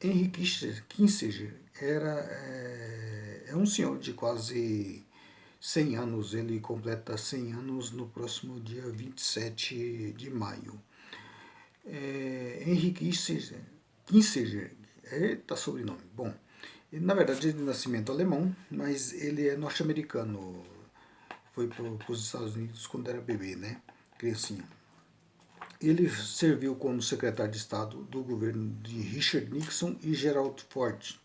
Henry Kissinger é um senhor de quase 100 anos, ele completa 100 anos no próximo dia 27 de maio. Henry Kissinger, eita sobrenome, bom, ele, na verdade ele é de nascimento alemão, mas ele é norte-americano, foi para os Estados Unidos quando era bebê, né, criancinha. Ele serviu como secretário de Estado do governo de Richard Nixon e Gerald Ford.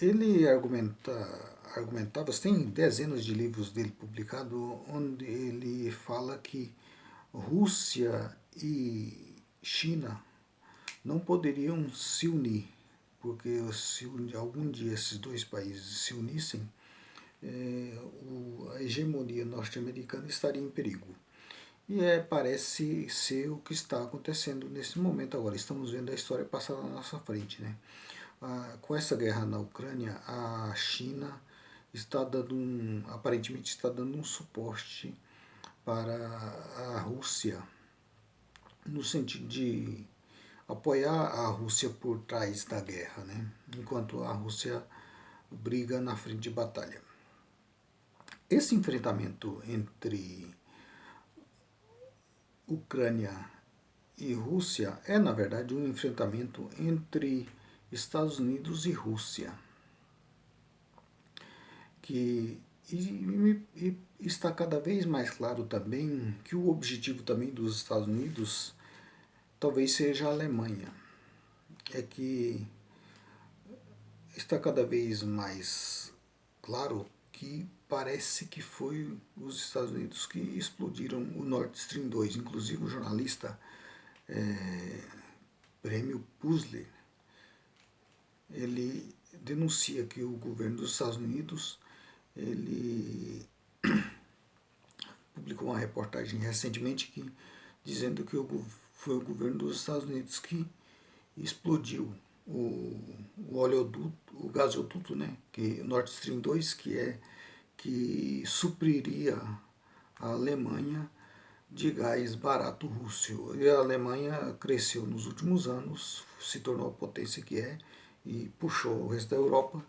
Ele argumentava, tem dezenas de livros dele publicados, onde ele fala que Rússia e China não poderiam se unir, porque se algum dia esses dois países se unissem, a hegemonia norte-americana estaria em perigo. E parece ser o que está acontecendo nesse momento agora. Estamos vendo a história passar na nossa frente, né? Com essa guerra na Ucrânia, a China está dando aparentemente está dando um suporte para a Rússia, no sentido de apoiar a Rússia por trás da guerra, né? Enquanto a Rússia briga na frente de batalha. Esse enfrentamento entre Ucrânia e Rússia é, na verdade, um enfrentamento entre Estados Unidos e Rússia, que está cada vez mais claro também que o objetivo também dos Estados Unidos talvez seja a Alemanha. É que está cada vez mais claro que parece que foi os Estados Unidos que explodiram o Nord Stream 2. Inclusive o jornalista Prêmio Puzzle, ele denuncia que o governo dos Estados Unidos ele publicou uma reportagem recentemente dizendo que foi o governo dos Estados Unidos que explodiu o oleoduto, o gasoduto, né, que Nord Stream 2, que supriria a Alemanha de gás barato russo. E a Alemanha cresceu nos últimos anos, se tornou a potência que é e puxou o resto da Europa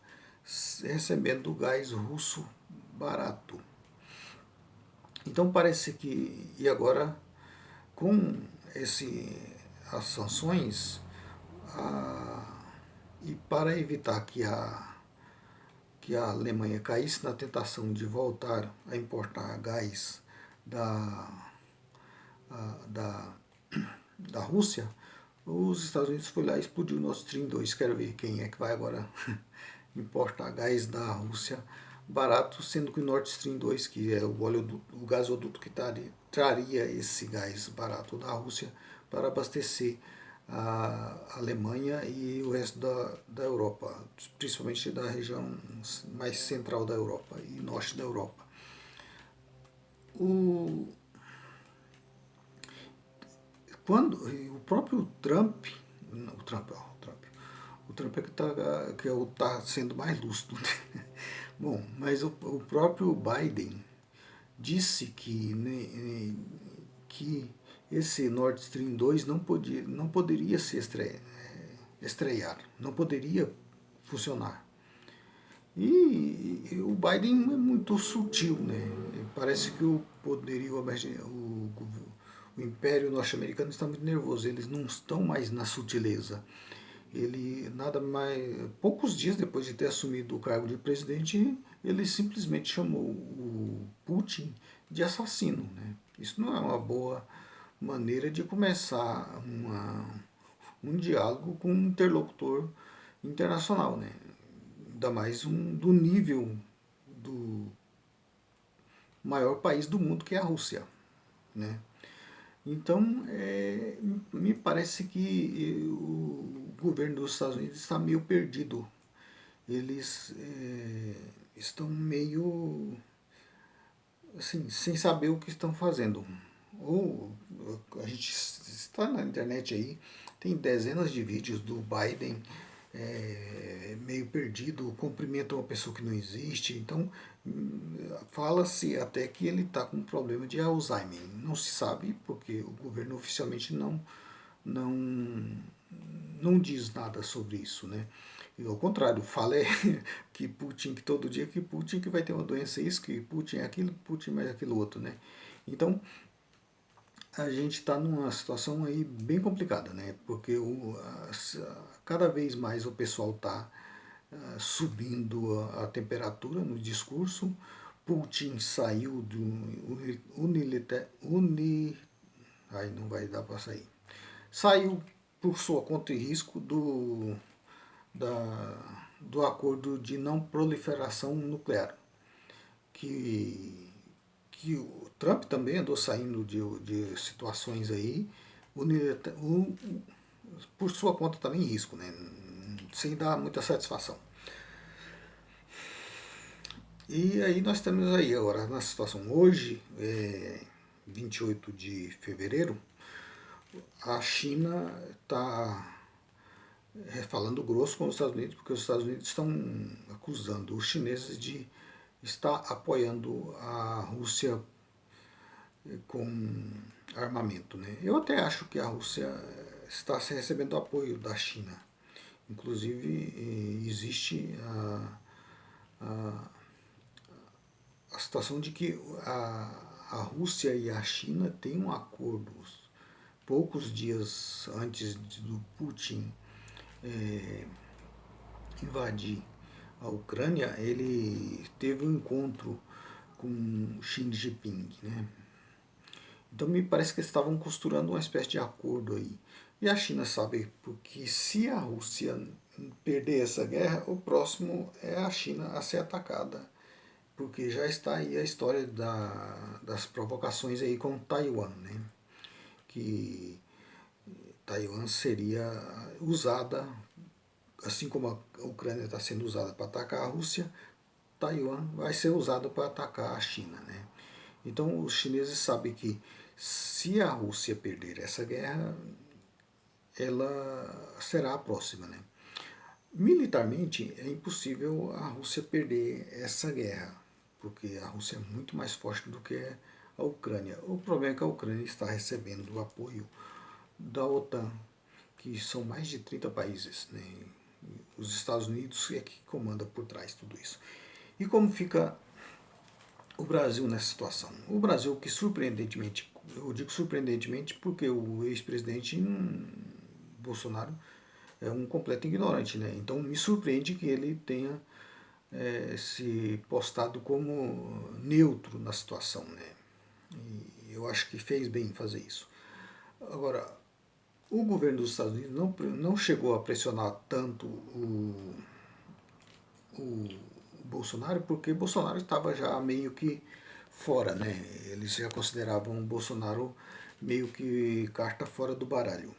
recebendo gás russo barato. Então parece que, e agora com as sanções, e para evitar que a Alemanha caísse na tentação de voltar a importar gás da, da, da Rússia, os Estados Unidos foi lá e explodiu o Nord Stream 2. Quero ver quem é que vai agora importar gás da Rússia barato, sendo que o Nord Stream 2, que é o gasoduto que traria esse gás barato da Rússia para abastecer a Alemanha e o resto da Europa, principalmente da região mais central da Europa e norte da Europa. Quando o próprio Trump, não, o Trump é que tá sendo mais lúcido. Bom, mas o próprio Biden disse que esse Nord Stream 2 não poderia se estrear, não poderia funcionar. E o Biden é muito sutil, né? Parece que o poderio, o império norte-americano está muito nervoso, eles não estão mais na sutileza. Ele nada mais. Poucos dias depois de ter assumido o cargo de presidente, ele simplesmente chamou o Putin de assassino. Né? Isso não é uma boa maneira de começar um diálogo com um interlocutor internacional. Né? Ainda mais do nível do maior país do mundo, que é a Rússia. Né? Então, me parece que o governo dos Estados Unidos está meio perdido. Eles estão meio assim, sem saber o que estão fazendo. Ou a gente está na internet aí, tem dezenas de vídeos do Biden meio perdido, cumprimenta uma pessoa que não existe. Então, fala-se até que ele está com um problema de Alzheimer. Não se sabe, porque o governo oficialmente não não diz nada sobre isso, né? E, ao contrário, fala que Putin, que todo dia que Putin que vai ter uma doença isso, que Putin é aquilo, Putin mais aquilo outro, né? Então, a gente está numa situação aí bem complicada, né? Porque cada vez mais o pessoal está subindo a temperatura no discurso. Putin saiu do ai, não vai dar para sair. Saiu por sua conta e risco do acordo de não proliferação nuclear, que, que o Trump também andou saindo de situações aí, por sua conta também em risco, né? Sem dar muita satisfação. E aí nós estamos aí agora na situação. Hoje, 28 de fevereiro, a China está falando grosso com os Estados Unidos, porque os Estados Unidos estão acusando os chineses de estar apoiando a Rússia com armamento, né? Eu até acho que a Rússia está recebendo apoio da China. Inclusive, existe a situação de que a Rússia e a China têm um acordo. Poucos dias antes do Putin invadir a Ucrânia, ele teve um encontro com Xi Jinping, né? Então me parece que eles estavam costurando uma espécie de acordo aí. E a China sabe porque se a Rússia perder essa guerra, o próximo é a China a ser atacada. Porque já está aí a história das provocações aí com Taiwan, né? Que Taiwan seria usada, assim como a Ucrânia está sendo usada para atacar a Rússia, Taiwan vai ser usado para atacar a China, né? Então os chineses sabem que se a Rússia perder essa guerra, ela será a próxima, né? Militarmente é impossível a Rússia perder essa guerra, porque a Rússia é muito mais forte do que a Ucrânia. O problema é que a Ucrânia está recebendo o apoio da OTAN, que são mais de 30 países, né? Os Estados Unidos é que comanda por trás tudo isso. E como fica o Brasil nessa situação? O Brasil que surpreendentemente, eu digo surpreendentemente porque o ex-presidente Bolsonaro é um completo ignorante, né? Então me surpreende que ele tenha se postado como neutro na situação, né? E eu acho que fez bem em fazer isso. Agora, o governo dos Estados Unidos não chegou a pressionar tanto o Bolsonaro, porque Bolsonaro estava já meio que fora, né? Eles já consideravam o Bolsonaro meio que carta fora do baralho.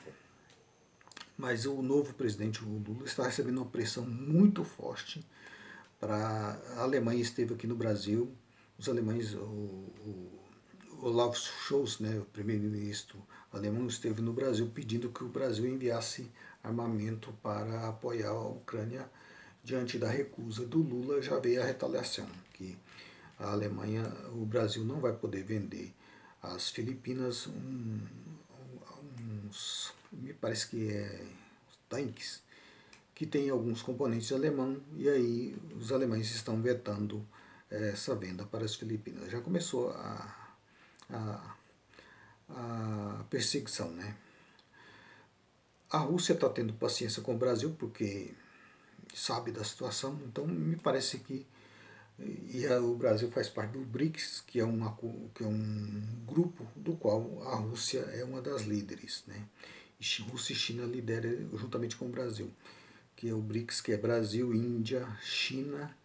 Mas o novo presidente, o Lula, está recebendo uma pressão muito forte para a Alemanha esteve aqui no Brasil, os alemães, o Olaf Scholz, né, o primeiro-ministro alemão, esteve no Brasil pedindo que o Brasil enviasse armamento para apoiar a Ucrânia. Diante da recusa do Lula, já veio a retaliação, que a Alemanha, o Brasil não vai poder vender às Filipinas me parece que é tanques, que tem alguns componentes alemão, e aí os alemães estão vetando essa venda para as Filipinas. Já começou a perseguição, né? A Rússia está tendo paciência com o Brasil porque sabe da situação, então me parece que o Brasil faz parte do BRICS, que é um grupo do qual a Rússia é uma das líderes, né? Rússia e China lideram juntamente com o Brasil, que é o BRICS, que é Brasil, Índia, China,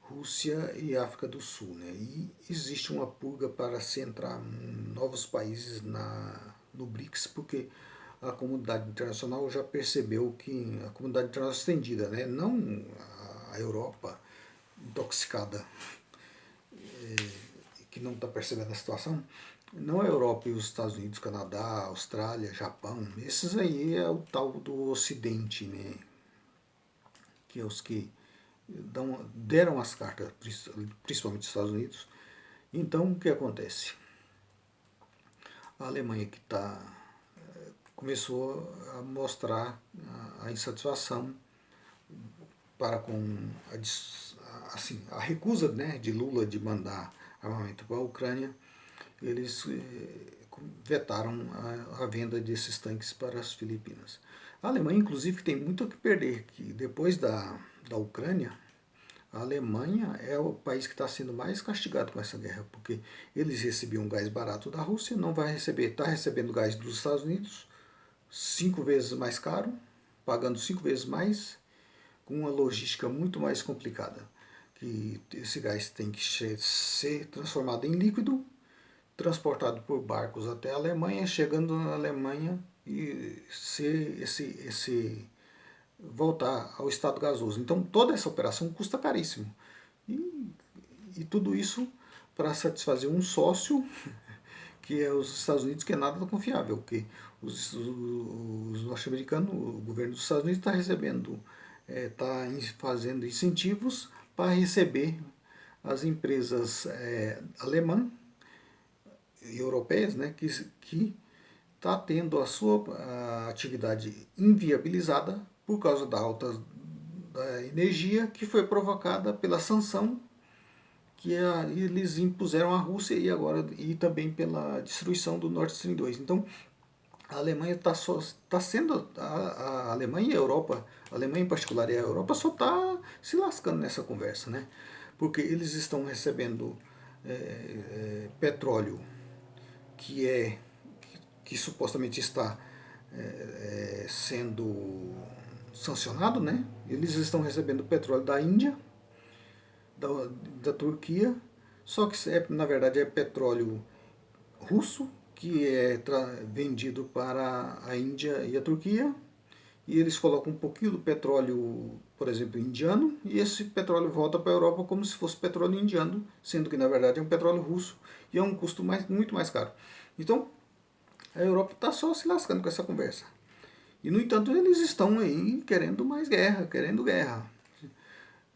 Rússia e África do Sul, né? E existe uma purga para se entrar novos países no BRICS, porque a comunidade internacional já percebeu que a comunidade internacional estendida, né? Não a Europa intoxicada, que não está percebendo a situação, não a Europa e os Estados Unidos, Canadá, Austrália, Japão, esses aí é o tal do Ocidente, né? Que é os que deram as cartas, principalmente os Estados Unidos. Então, o que acontece? A Alemanha que está começou a mostrar a insatisfação para com a recusa, né, de Lula de mandar armamento para a Ucrânia. Eles vetaram a venda desses tanques para as Filipinas. A Alemanha, inclusive, tem muito a que perder, que depois da Ucrânia, a Alemanha é o país que está sendo mais castigado com essa guerra, porque eles recebiam gás barato da Rússia, não vai receber, está recebendo gás dos Estados Unidos, 5 vezes mais caro, pagando 5 vezes mais, com uma logística muito mais complicada. Que esse gás tem que ser transformado em líquido, transportado por barcos até a Alemanha, chegando na Alemanha e ser voltar ao estado gasoso. Então toda essa operação custa caríssimo. E, e tudo isso para satisfazer um sócio que é os Estados Unidos, que é nada confiável, porque os norte-americanos, o governo dos Estados Unidos está recebendo, está fazendo incentivos para receber as empresas alemãs e europeias, né, que está tendo a sua atividade inviabilizada por causa da alta da energia que foi provocada pela sanção que eles impuseram à Rússia e também pela destruição do Nord Stream 2. Então a Alemanha está sendo a Alemanha e a Europa, a Alemanha em particular e a Europa só está se lascando nessa conversa, né? Porque eles estão recebendo petróleo que que supostamente está sendo sancionado, né? Eles estão recebendo petróleo da Índia, da, da Turquia, só que na verdade é petróleo russo que é vendido para a Índia e a Turquia, e eles colocam um pouquinho do petróleo, por exemplo, indiano, e esse petróleo volta para a Europa como se fosse petróleo indiano, sendo que na verdade é um petróleo russo e é um custo muito mais caro. Então a Europa está só se lascando com essa conversa. E no entanto eles estão aí querendo mais guerra, querendo guerra.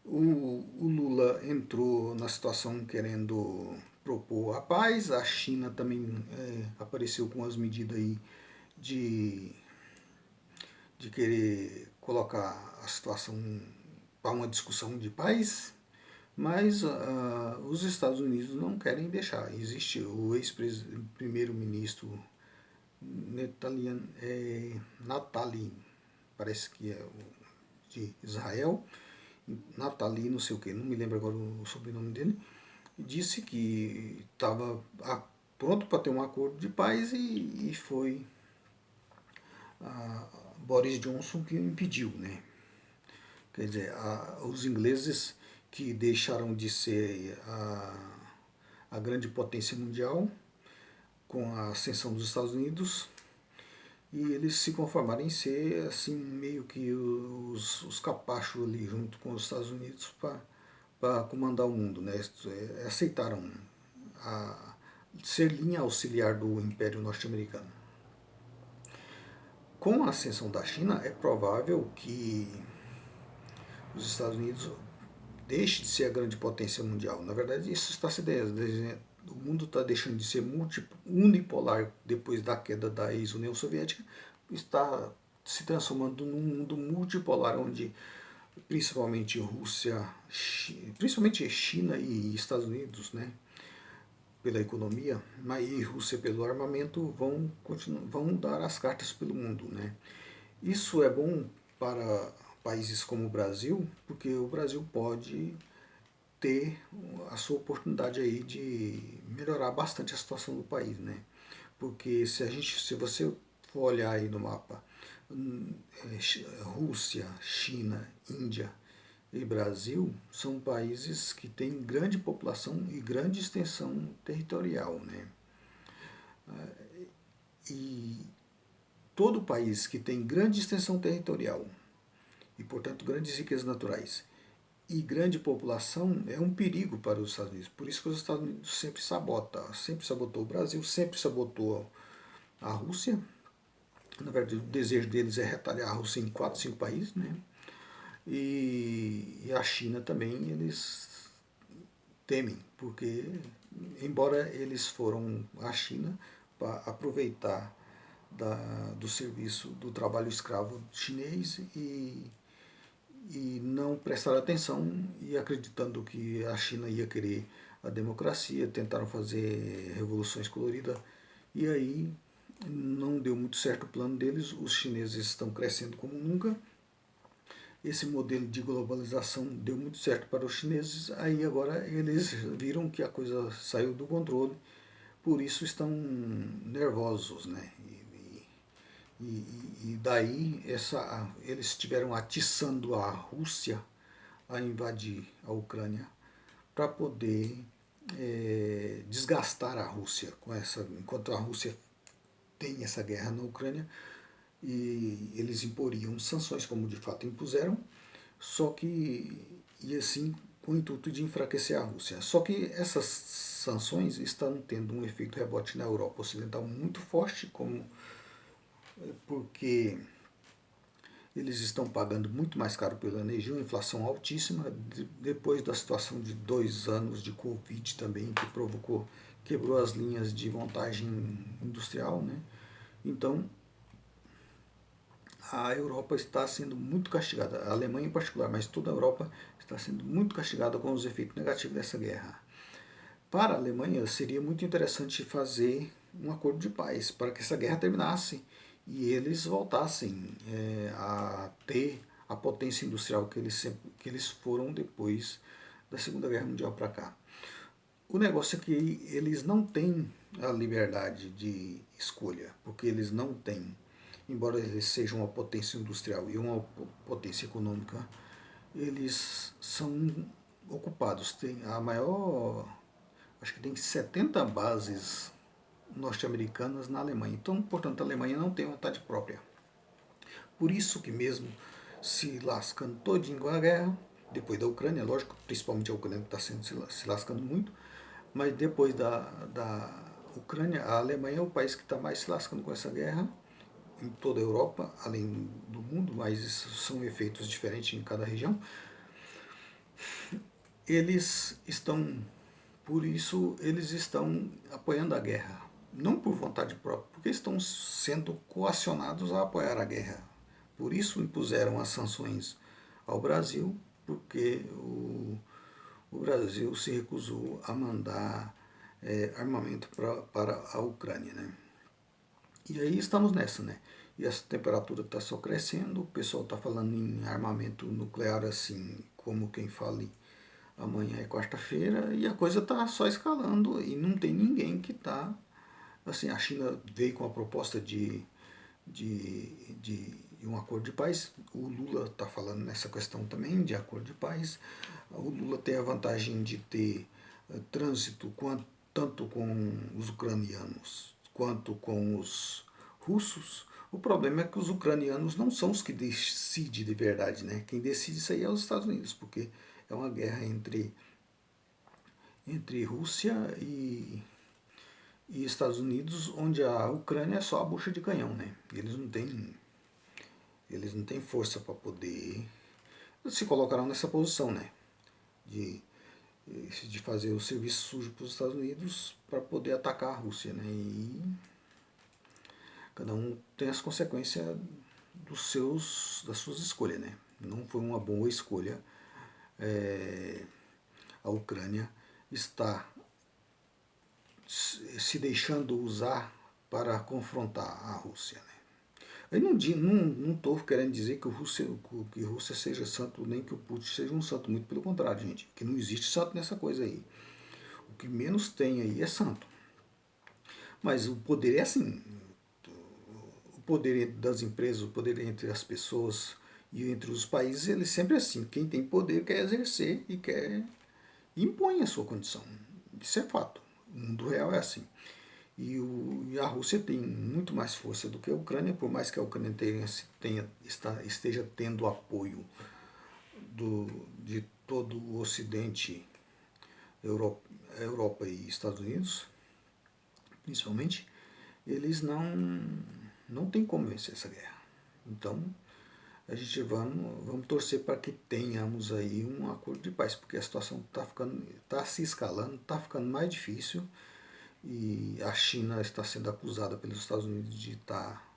O Lula entrou na situação querendo propor a paz, a China também apareceu com as medidas aí de, de querer colocar a situação para uma discussão de paz, mas os Estados Unidos não querem deixar. Existe o ex-primeiro-ministro Naftali, parece que é de Israel, Naftali, não sei o que, não me lembro agora o sobrenome dele, disse que estava pronto para ter um acordo de paz e foi Boris Johnson que o impediu, né? Quer dizer, os ingleses que deixaram de ser a grande potência mundial com a ascensão dos Estados Unidos e eles se conformaram em ser assim meio que os capachos ali junto com os Estados Unidos para comandar o mundo, né? Aceitaram ser linha auxiliar do Império Norte-Americano. Com a ascensão da China, é provável que os Estados Unidos deixe de ser a grande potência mundial. Na verdade, isso está se desenhando. O mundo está deixando de ser unipolar depois da queda da ex-União Soviética, está se transformando num mundo multipolar, onde principalmente principalmente China e Estados Unidos, né, pela economia, e Rússia pelo armamento vão dar as cartas pelo mundo, né? Isso é bom para países como o Brasil, porque o Brasil pode ter a sua oportunidade aí de melhorar bastante a situação do país, né? Porque se você for olhar aí no mapa, Rússia, China, Índia e Brasil são países que têm grande população e grande extensão territorial, né? E todo país que tem grande extensão territorial e, portanto, grandes riquezas naturais e grande população é um perigo para os Estados Unidos. Por isso que os Estados Unidos sempre sabotou o Brasil, sempre sabotou a Rússia. Na verdade, o desejo deles é retalhar a Rússia em 4, 5 países, né? E a China também eles temem, porque embora eles foram à China para aproveitar do serviço do trabalho escravo chinês e não prestaram atenção e acreditando que a China ia querer a democracia, tentaram fazer revoluções coloridas e aí não deu muito certo o plano deles, os chineses estão crescendo como nunca, esse modelo de globalização deu muito certo para os chineses, aí agora eles viram que a coisa saiu do controle, por isso estão nervosos, né? E daí eles estiveram atiçando a Rússia a invadir a Ucrânia para poder desgastar a Rússia com essa, enquanto a Rússia tem essa guerra na Ucrânia e eles imporiam sanções como de fato impuseram, só que e assim com o intuito de enfraquecer a Rússia. Só que essas sanções estão tendo um efeito rebote na Europa Ocidental muito forte, como porque eles estão pagando muito mais caro pela energia, uma inflação altíssima, depois da situação de 2 anos de Covid também, que quebrou as linhas de montagem industrial, né? Então, a Europa está sendo muito castigada, a Alemanha em particular, mas toda a Europa está sendo muito castigada com os efeitos negativos dessa guerra. Para a Alemanha, seria muito interessante fazer um acordo de paz para que essa guerra terminasse e eles voltassem a ter a potência industrial que eles foram depois da Segunda Guerra Mundial para cá. O negócio é que eles não têm a liberdade de escolha, porque eles não têm, embora eles sejam uma potência industrial e uma potência econômica, eles são ocupados. Tem a maior, acho que tem 70 bases norte-americanas na Alemanha. Então, portanto, a Alemanha não tem vontade própria. Por isso que mesmo se lascando todinho com a guerra, depois da Ucrânia, lógico, principalmente a Ucrânia que está se lascando muito, mas depois da Ucrânia, a Alemanha é o país que está mais se lascando com essa guerra em toda a Europa, além do mundo, mas isso são efeitos diferentes em cada região. Eles estão, por isso, eles estão apoiando a guerra, não por vontade própria, porque estão sendo coacionados a apoiar a guerra. Por isso impuseram as sanções ao Brasil, porque o Brasil se recusou a mandar armamento para a Ucrânia, né? E aí estamos nessa, né? E essa temperatura está só crescendo, o pessoal está falando em armamento nuclear assim, como quem fale amanhã é quarta-feira, e a coisa está só escalando e não tem ninguém que está. Assim, a China veio com a proposta de um acordo de paz, o Lula está falando nessa questão também de acordo de paz. O Lula tem a vantagem de ter trânsito tanto com os ucranianos quanto com os russos. O problema é que os ucranianos não são os que decidem de verdade, né? Quem decide isso aí é os Estados Unidos, porque é uma guerra entre Rússia e Estados Unidos, onde a Ucrânia é só a bucha de canhão, né? Eles não têm força para poder. Eles se colocaram nessa posição, né? De, de fazer o serviço sujo para os Estados Unidos para poder atacar a Rússia, né? E cada um tem as consequências das suas escolhas, né? Não foi uma boa escolha. A Ucrânia está se deixando usar para confrontar a Rússia, né? Eu não estou querendo dizer que a Rússia seja santo, nem que o Putin seja um santo. Muito pelo contrário, gente. Que não existe santo nessa coisa aí. O que menos tem aí é santo. Mas o poder é assim. O poder das empresas, o poder entre as pessoas e entre os países, ele sempre é assim. Quem tem poder quer exercer e impõe a sua condição. Isso é fato. O mundo real é assim. E a Rússia tem muito mais força do que a Ucrânia, por mais que a Ucrânia esteja tendo apoio de todo o Ocidente, Europa e Estados Unidos, principalmente, eles não têm como vencer essa guerra. Então, a gente vamos torcer para que tenhamos aí um acordo de paz, porque a situação está se escalando, está ficando mais difícil. e a China está sendo acusada pelos Estados Unidos de estar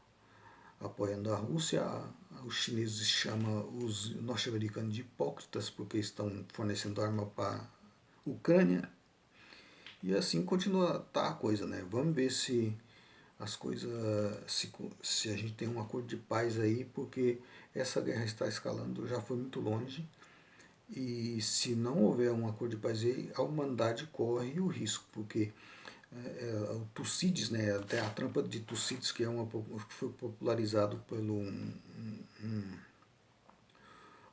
apoiando a Rússia. Os chineses chamam os norte-americanos de hipócritas porque estão fornecendo arma para a Ucrânia. E assim continua tá a coisa, né? Vamos ver se as coisas, se a gente tem um acordo de paz aí, porque essa guerra está escalando, já foi muito longe. E se não houver um acordo de paz aí, a humanidade corre o risco, porque o Tucídides, né, até a trampa de Tucídides, que foi popularizado pelo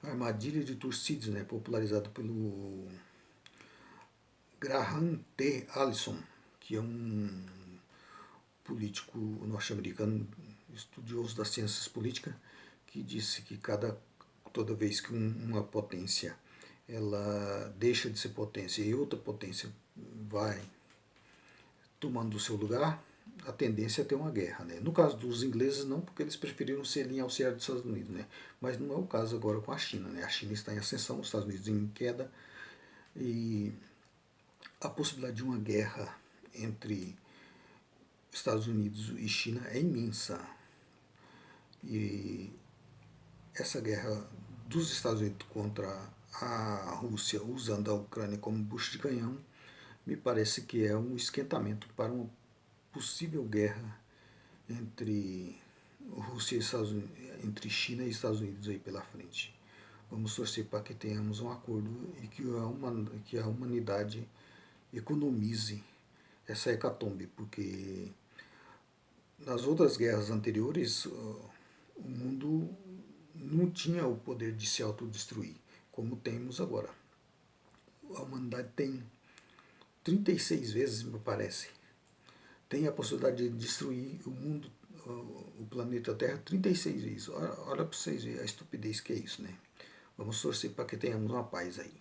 a armadilha de Tucídides, né, popularizado pelo Graham T. Allison, que é um político norte-americano, estudioso das ciências políticas, que disse que toda vez que uma potência ela deixa de ser potência e outra potência vai tomando o seu lugar, a tendência é ter uma guerra. Né? No caso dos ingleses, não, porque eles preferiram ser linha auxiliar dos Estados Unidos. Né? Mas não é o caso agora com a China. Né? A China está em ascensão, os Estados Unidos em queda, e a possibilidade de uma guerra entre Estados Unidos e China é imensa. E essa guerra dos Estados Unidos contra a Rússia, usando a Ucrânia como bucho de canhão, me parece que é um esquentamento para uma possível guerra entre Rússia e Estados Unidos, entre China e Estados Unidos aí pela frente. Vamos torcer para que tenhamos um acordo e que a humanidade economize essa hecatombe, porque nas outras guerras anteriores o mundo não tinha o poder de se autodestruir, como temos agora. A humanidade tem 36 vezes, me parece, tem a possibilidade de destruir o mundo, o planeta Terra 36 vezes. Olha para vocês verem a estupidez que é isso, né? Vamos torcer para que tenhamos uma paz aí.